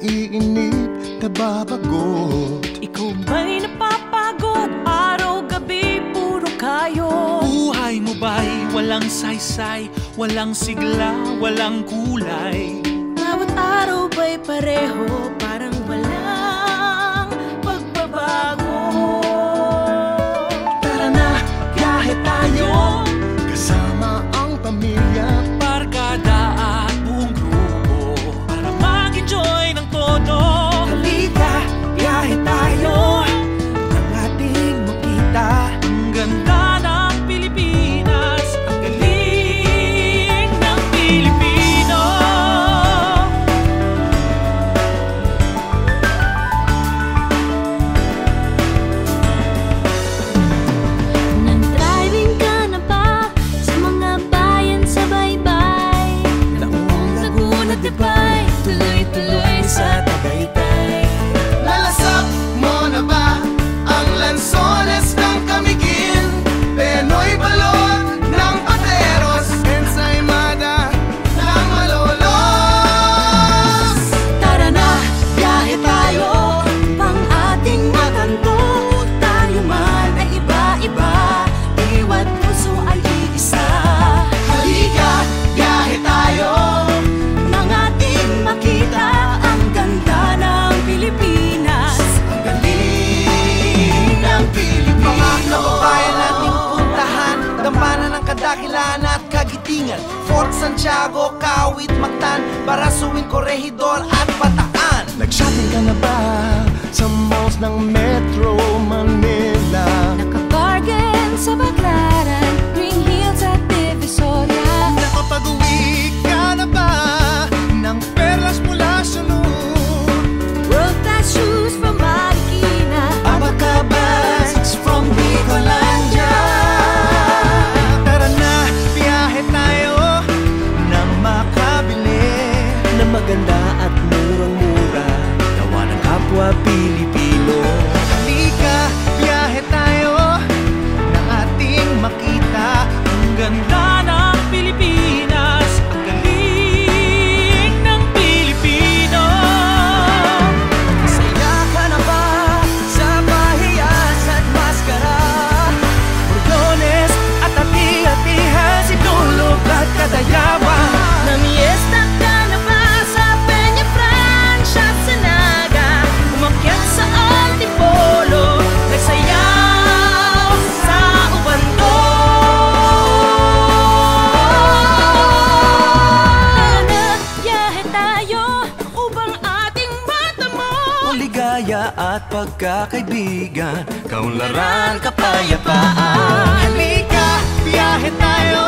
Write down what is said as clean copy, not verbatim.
naiinip, nababagot. Ikaw ba'y napapagod? Araw-gabi, puro kayo. Buhay mo ba'y walang saysay, walang sigla, walang kulay? Bawat araw ba'y pareho, parang walang pagbabago? Tara na, biyahe tayo, kasama ang pamilya, Barkada at buong grupo, para mag-enjoy ng todo. halika, biyahe tayo, nang ating makita Ang ganda ng Pilipinas, ang galing ng Pilipino. Nag-driving ka na ba sa mga bayan sa baybay? Naong Laguna, Dibay, tuloy-tuloy sa Tagaytay. Nalasap mo na ba ang lansones ng Camiguin? Penoy balon ng Pateros, ensaymada ng Malolos. Tara na, biyahe tayo, pang ating makanto. Tayo man ay iba-iba, iwa't puso ay iisa. Halika, biyahe tayo, Nang ating makita ang ganda ng Pilipinas. ang galing ng Pilipinas. Mga kababayan nating puntahan, gampanan ng Kadakilan at Kagitingan, Fort Santiago, Kawit, Mactan, Barasuin, Corregidor at Bataan. Nag-shopping ka na ba sa malls ng Metro Manila? Nakabargain sa Baclaran, Green Hills at Divisoria. Nakapag-uwi ka na ba ng perlas mula sa Noon? World-class shoes from Marikina. Abacabas from Bicolandia. Tara na, biyahe tayo nang makabili na maganda at murang-mura, gawa ng kapwa Pilipino. Halika, biyahe tayo nang ating makita Ang ganda ng Pilipinas, ang galing ng Pilipino. Saya ka na ba sa Bahiyas at Mascara? Bordones at Ati-Atihan, Sinulog at Kadayawan. Namiesta ka na ba sa Peña Francia at Sanaga? Umakyat sa Antipolo, nagsayaw sa Ubando. Tara na, biyahe tayo upang ating matamo. Ligaya at pagkakaibigan, kaunlaran, kapayapaan. Halika, biyahe tayo